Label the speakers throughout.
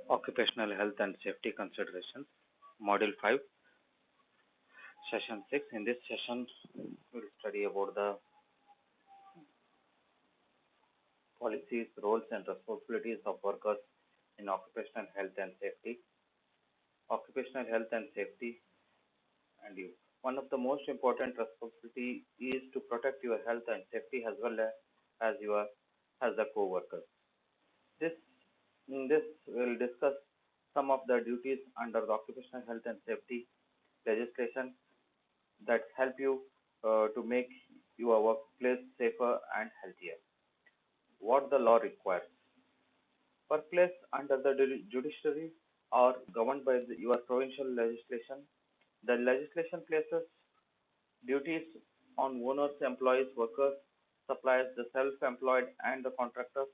Speaker 1: Occupational Health and Safety Considerations, Module 5, Session 6. In this session, we'll study about the policies, roles, and responsibilities of workers in occupational health and safety. Occupational health and safety and you. One of the most important responsibility is to protect your health and safety as well as your as the co-workers. This in this we'll discuss some of the duties under the occupational health and safety legislation that help you to make your workplace safer and healthier. What the law requires. Workplace under the judiciary are governed by your provincial legislation. The legislation places duties on owners, employees, workers, suppliers, the self-employed, and the contractors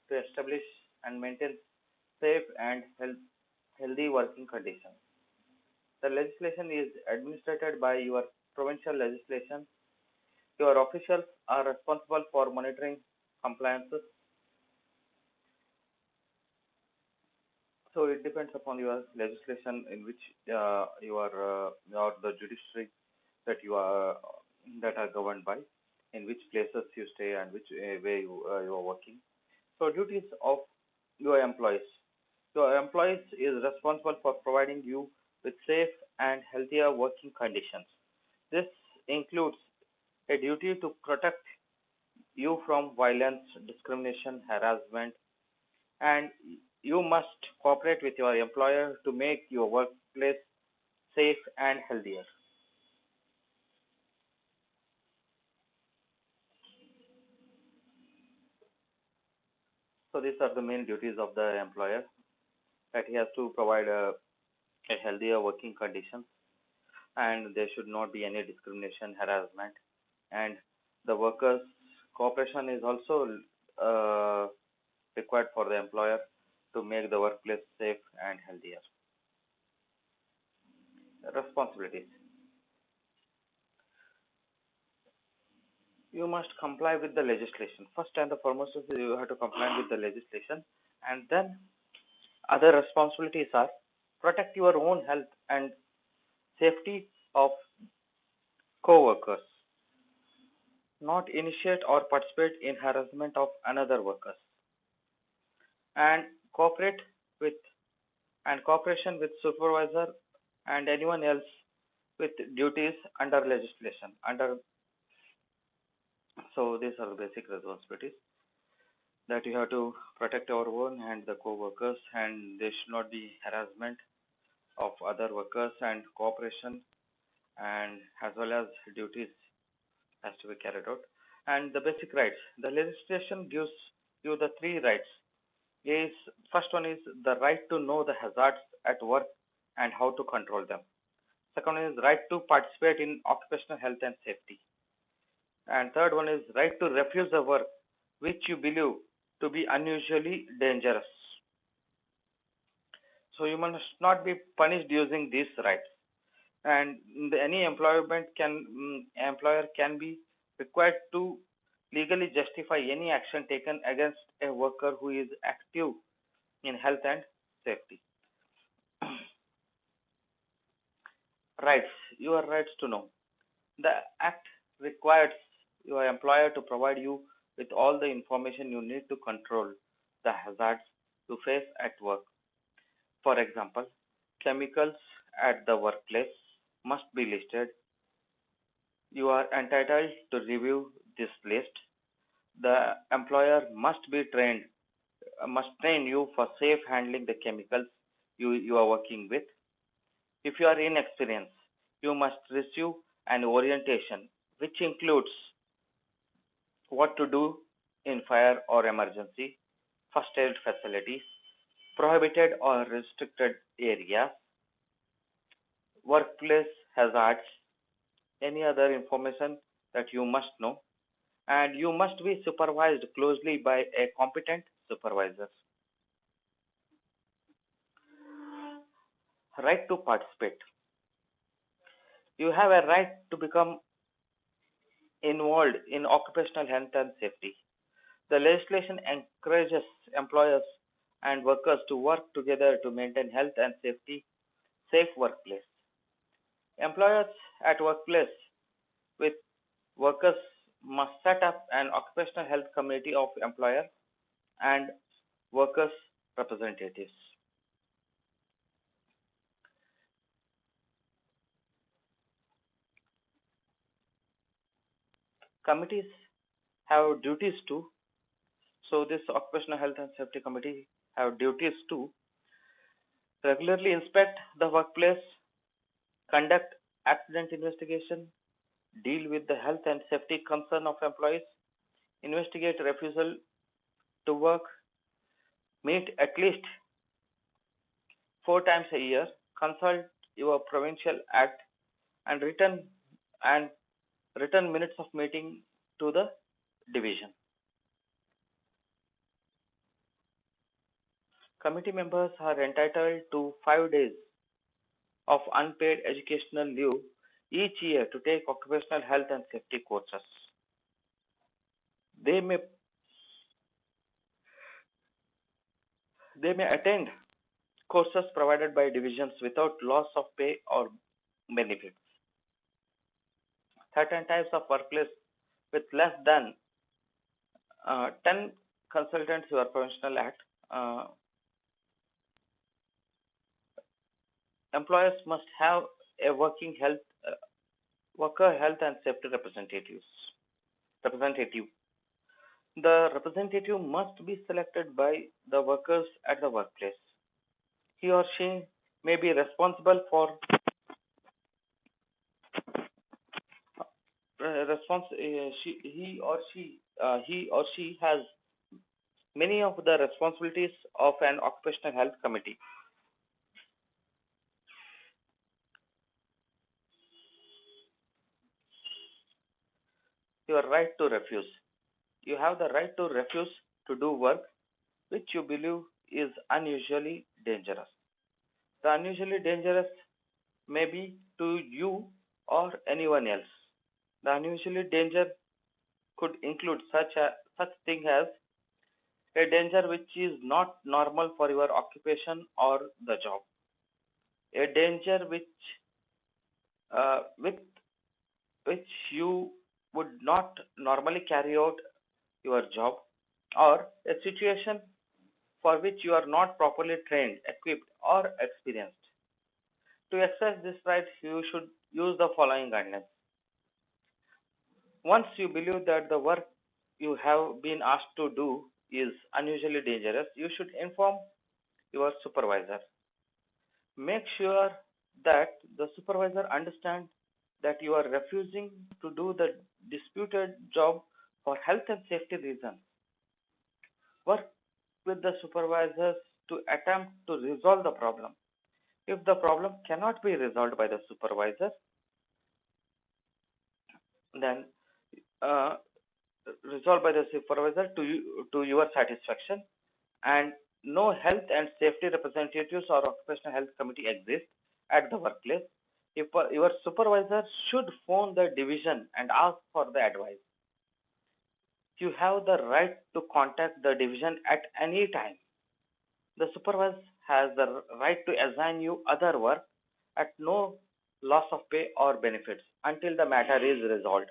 Speaker 1: to establish and maintain safe and healthy working conditions. The legislation is administered by your provincial legislation. Your officials are responsible for monitoring compliances. So it depends upon your legislation in which you are or the judiciary that you are that are governed by, in which places you stay and which way you are working. So duties of your employees. Your employees is responsible for providing you with safe and healthier working conditions. This includes a duty to protect you from violence, discrimination, harassment, and you must cooperate with your employer to make your workplace safe and healthier. So these are the main duties of the employer, that he has to provide a healthier working conditions, and there should not be any discrimination, harassment, and the workers' cooperation is also uh, required for the employer to make the workplace safe and healthier. Responsibilities. You must comply with the legislation. First and the foremost is you have to comply with the legislation, and then other responsibilities are protect your own health and safety of co-workers, not initiate or participate in harassment of another workers, and cooperate with and cooperation with supervisor and anyone else with duties under legislation. Under so these are the basic responsibilities that you have to protect our own and the co-workers, and there should not be harassment of other workers, and cooperation and as well as duties has to be carried out. And the basic rights. The legislation gives you the three rights. Is first one is the right to know the hazards at work and how to control them. Second one is right to participate in occupational health and safety. And third one is right to refuse the work which you believe to be unusually dangerous. So you must not be punished using these rights. And any employer can be required to legally justify any action taken against a worker who is active in health and safety. Rights. Your rights to know. The act requires your employer to provide you with all the information you need to control the hazards you face at work. For example, chemicals at the workplace must be listed. You are entitled to review this list. The employer must train you for safe handling the chemicals you are working with. If you are inexperienced, you must receive an orientation which includes what to do in fire or emergency, first aid facilities, prohibited or restricted areas, workplace hazards, any other information that you must know, and you must be supervised closely by a competent supervisor. Right to participate. You have a right to become involved in occupational health and safety. The legislation encourages employers and workers to work together to maintain health and safety, safe workplace. Employers at workplace with workers must set up an occupational health committee of employer and workers representatives. Committees have duties too. So this occupational health and safety committee have duties to regularly inspect the workplace, conduct accident investigation, deal with the health and safety concern of employees, investigate refusal to work, meet at least 4 times a year, consult your provincial act, and and return minutes of meeting to the division. Committee members are entitled to 5 days of unpaid educational leave each year to take occupational health and safety courses. They may they may attend courses provided by divisions without loss of pay or benefits. Certain types of workplace with less than 10 consultants your provincial act, uh, employers must have a worker health and safety representative. The representative must be selected by the workers at the workplace. He or she may be responsible for response. He or she has many of the responsibilities of an occupational health committee. Your right to refuse. You have the right to refuse to do work which you believe is unusually dangerous. The unusually dangerous may be to you or anyone else. The unusually danger could include such thing as a danger which is not normal for your occupation or the job, a danger with which you would not normally carry out your job, or a situation for which you are not properly trained, equipped, or experienced. To exercise this right, you should use the following guidelines. Once you believe that the work you have been asked to do is unusually dangerous, you should inform your supervisor. Make sure that the supervisor understands that you are refusing to do the disputed job for health and safety reasons. Work with the supervisors to attempt to resolve the problem. If the problem cannot be resolved by the supervisor, then uh, resolved by the supervisor to your satisfaction, and no health and safety representatives or occupational health committee exist at the workplace, if your supervisor should phone the division and ask for the advice. You have the right to contact the division at any time. The supervisor has the right to assign you other work at no loss of pay or benefits until the matter is resolved.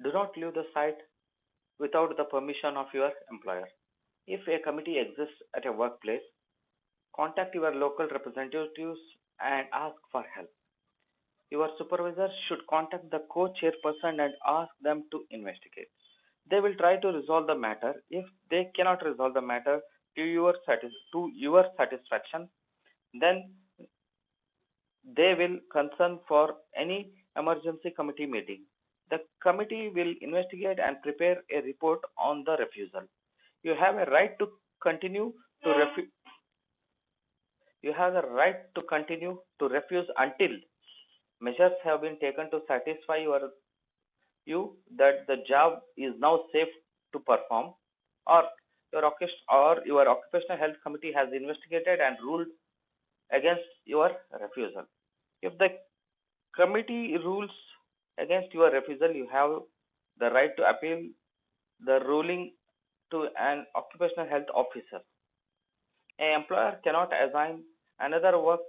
Speaker 1: Do not leave the site without the permission of your employer. If a committee exists at a workplace, contact your local representatives and ask for help. Your supervisor should contact the co-chairperson and ask them to investigate. They will try to resolve the matter. If they cannot resolve the matter to your satisfaction, then they will concern for any emergency committee meeting. The committee will investigate and prepare a report on the refusal. You have a right to continue to refu- you have the right to continue to refuse until measures have been taken to satisfy your you that the job is now safe to perform, or your occupational health committee has investigated and ruled against your refusal. If the committee rules against your refusal, you have the right to appeal the ruling to an occupational health officer. An employer cannot assign another work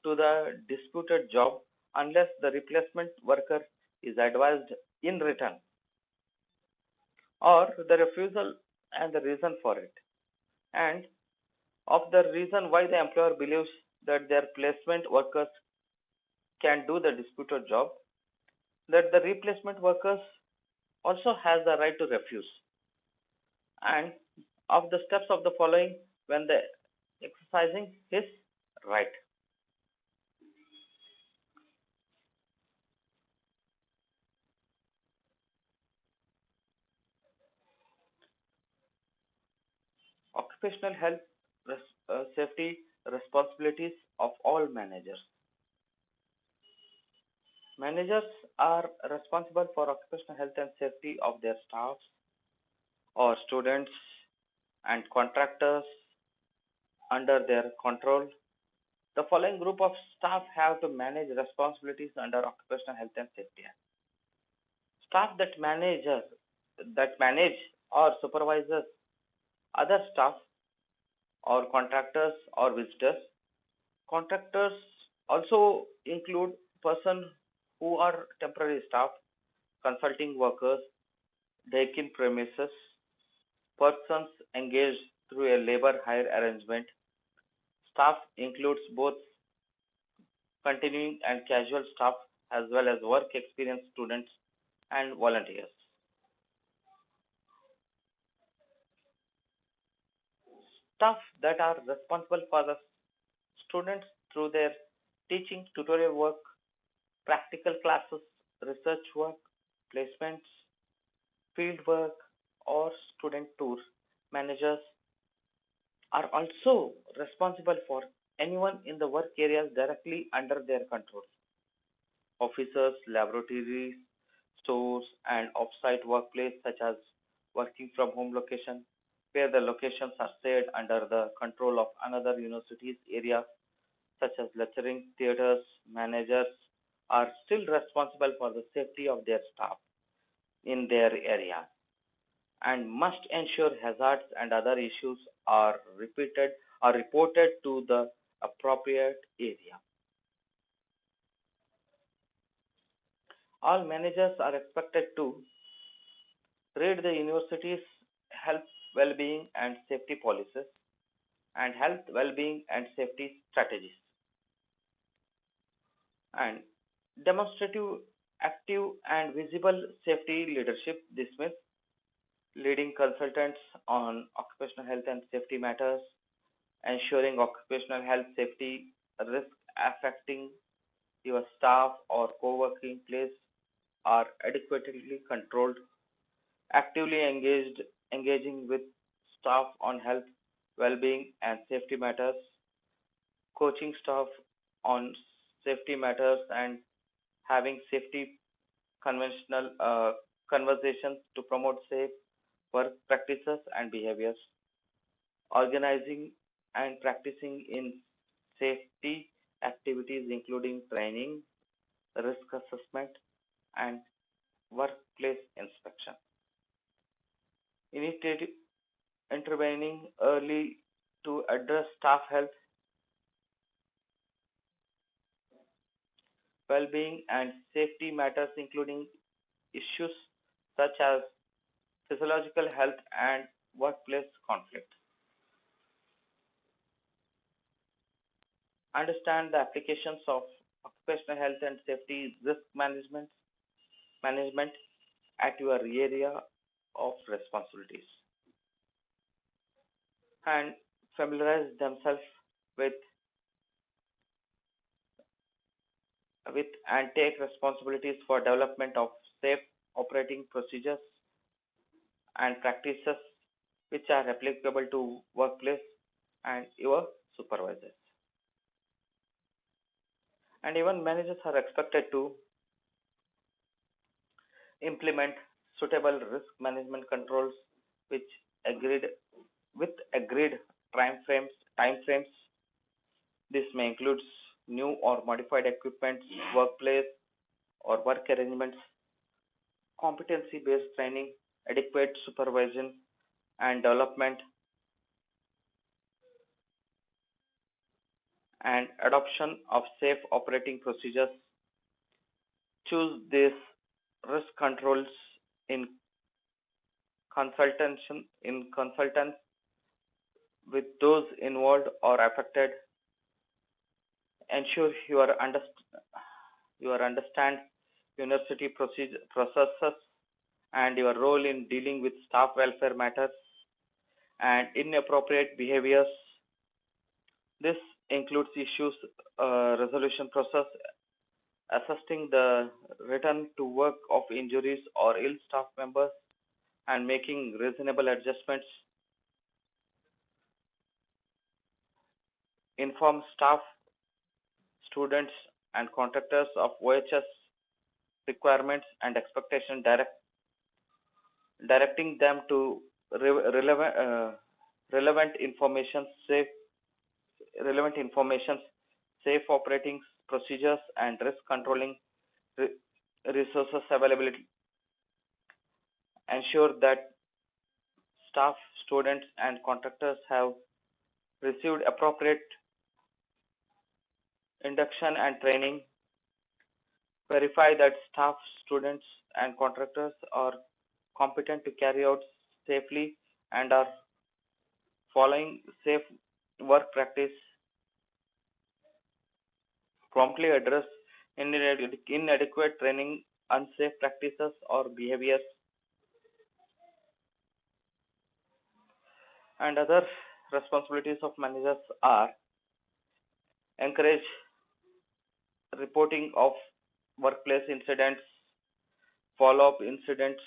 Speaker 1: to the disputed job unless the replacement worker is advised in written or the refusal and the reason for it, and of the reason why the employer believes that their placement workers can do the disputed job, that the replacement workers also has the right to refuse, and of the steps of the following when the exercising his right. Occupational health safety responsibilities of all managers. Managers are responsible for occupational health and safety of their staffs or students and contractors under their control. The following group of staff have to manage responsibilities under Occupational Health and Safety Act. Staff that manage or supervises other staff or contractors or visitors. Contractors also include persons who are temporary staff, consulting workers, day-in premises, persons engaged through a labor hire arrangement. Staff includes both continuing and casual staff as well as work experienced students and volunteers. Staff that are responsible for the students through their teaching, tutorial work, practical classes, research work, placements, field work, or student tours. Managers are also responsible for anyone in the work areas directly under their control. Offices, laboratories, stores, and off-site workplace such as working from home location, where the locations are shared under the control of another university's area, such as lecturing theaters, managers are still responsible for the safety of their staff in their area and must ensure hazards and other issues are reported to the appropriate area. All managers are expected to read the university's health, well-being and safety policies and health, well-being and safety strategies and demonstrative, active and visible safety leadership. This means leading consultants on occupational health and safety matters, ensuring occupational health safety risk affecting your staff or co-working place are adequately controlled, actively engaging with staff on health, well-being and safety matters, coaching staff on safety matters and having safety conventional conversations to promote safe work practices and behaviors, organizing and practicing in safety activities including training, risk assessment, and workplace inspection. Initiative intervening early to address staff health, well-being, and safety matters including issues such as physiological health and workplace conflict. Understand the applications of occupational health and safety risk management at your area of responsibilities and familiarize themselves with with and take responsibilities for development of safe operating procedures and practices which are applicable to workplace and your supervisors. And even managers are expected to implement suitable risk management controls which agreed with agreed time frames. This may include new or modified equipment, workplace or work arrangements, competency-based training, adequate supervision and development, and adoption of safe operating procedures. Choose these risk controls in consultance with those involved or affected. Ensure you are understand university processes and your role in dealing with staff welfare matters and inappropriate behaviors. This includes issues resolution process, assessing the return to work of injuries or ill staff members, and making reasonable adjustments. Inform staff, students, and contractors of OHS requirements and expectations, directing them to relevant information, relevant information, safe operating procedures, and risk controlling resources availability. Ensure that staff, students, and contractors have received appropriate induction and training. Verify that staff, students, and contractors are competent to carry out safely and are following safe work practice. Promptly address inadequate training, unsafe practices, or behaviors. And other responsibilities of managers are encourage reporting of workplace incidents, follow up incidents,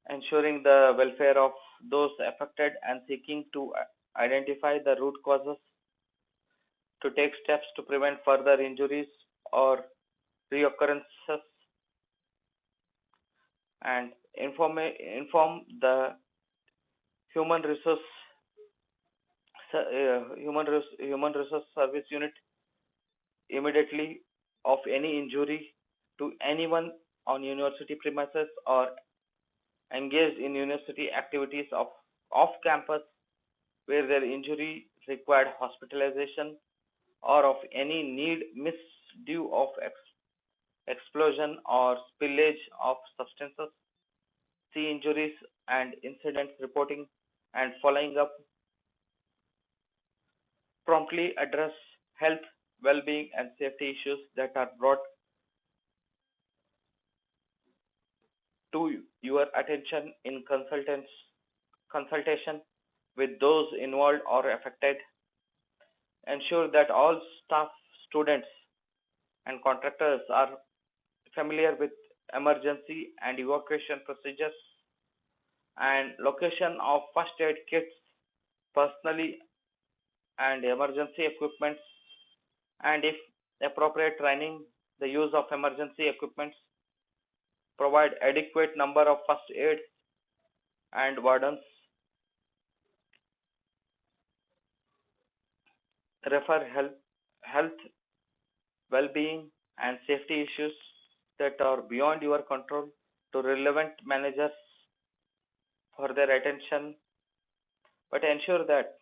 Speaker 1: ensuring the welfare of those affected, and seeking to identify the root causes to take steps to prevent further injuries or reoccurrences, and inform the human resource human resource service unit immediately of any injury to anyone on university premises or engaged in university activities of off campus where their injury required hospitalization or of any need misdue of explosion or spillage of substances. See injuries and incidents reporting and following up. Promptly address health, well-being, and safety issues that are brought to your attention in consultation with those involved or affected. Ensure that all staff, students, and contractors are familiar with emergency and evacuation procedures and location of first aid kits, personally and emergency equipment, and if appropriate training, the use of emergency equipment, provide adequate number of first aids and wardens, refer health, well-being, and safety issues that are beyond your control to relevant managers for their attention, but ensure that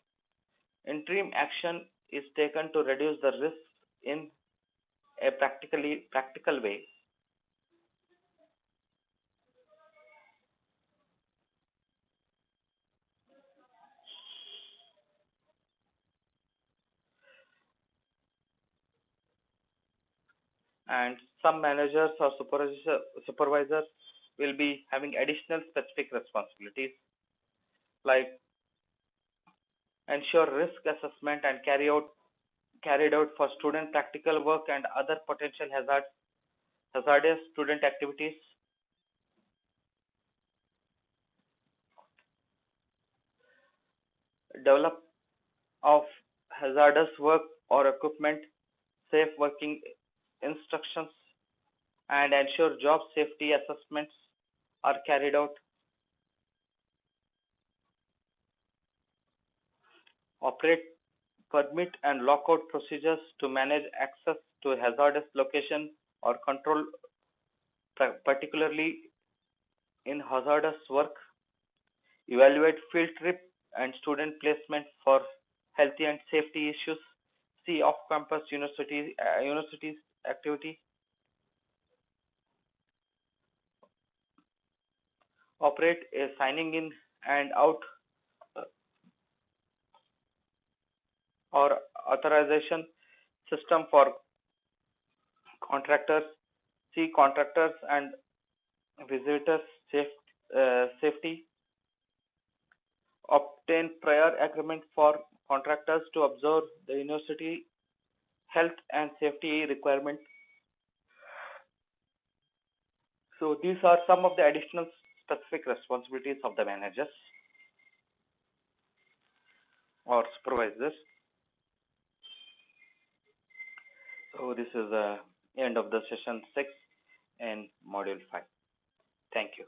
Speaker 1: interim action is taken to reduce the risk in a practical way. And some managers or supervisors will be having additional specific responsibilities like ensure risk assessment and carried out for student practical work and other potential hazardous student activities, develop of hazardous work or equipment, safe working instructions, and ensure job safety assessments are carried out, operate permit and lockout procedures to manage access to hazardous location or control, particularly in hazardous work, evaluate field trip and student placement for healthy and safety issues, see off-campus universities activity, operate a signing in and out uh, or authorization system for contractors, see contractors and visitors safety, obtain prior agreement for contractors to observe the university health and safety requirements. So these are some of the additional specific responsibilities of the managers or supervisors. So this is the end of the session 6 in module 5. Thank you.